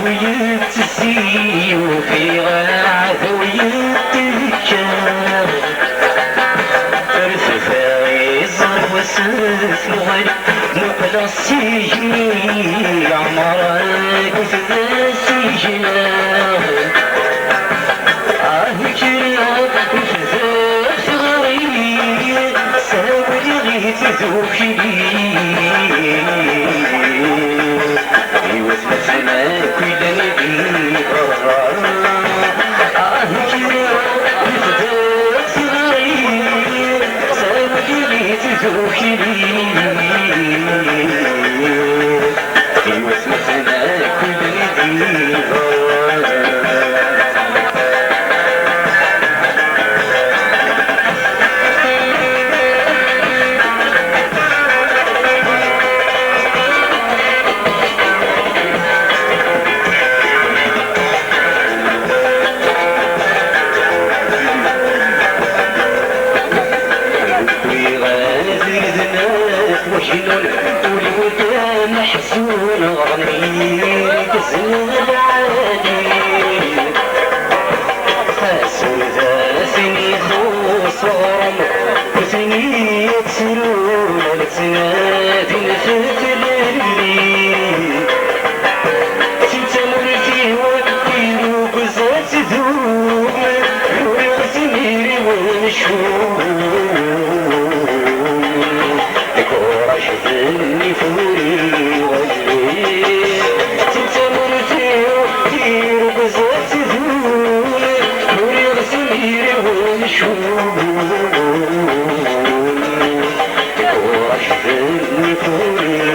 ويتسي وفي غاث ويتكار ارتفاعي صار وسف الغرب نقل السجن عمرك في السجن تذوقي وسمعنا كل نبي قرار تذوقي وسمعنا كل نبي قرار وجنون والودان محزون غني تزن العادي حاسون ذاسني خصوصهم وثني يكسرون لسنات نفت الليل تتمر فيه وكيلو قزات ذوب ويغتميري ونشوف شفني فوري وجهي تتمر فيه كتير بزات ذول فوري غسميري ونشوف شفني فوري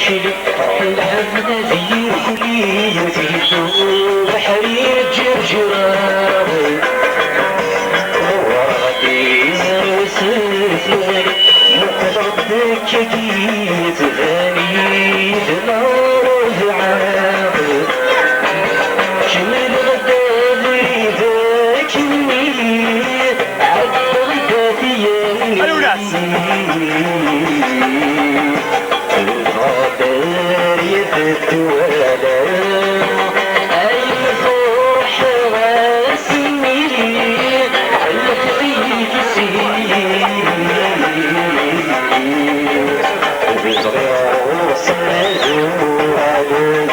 شلي الحفلة ذي كلية تهجو بحرير جرجرة وغادي زرسف مالي مقدر دكاكيت غالي دمار العاق جمال غدا بريدك مني عد غدا ثياني الغدار يفتوالا أي فرح غاسمي الخريج وبصغير صنعوا غادر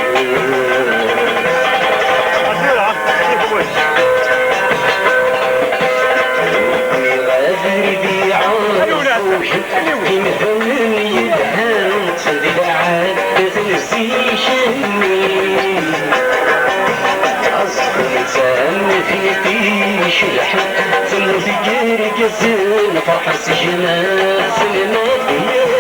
بيعوش يمثلني الهام صدق عادة نسيشني أصبر إنسان في طيش الحب ثم في جرق الزين فرح سجنات سلمات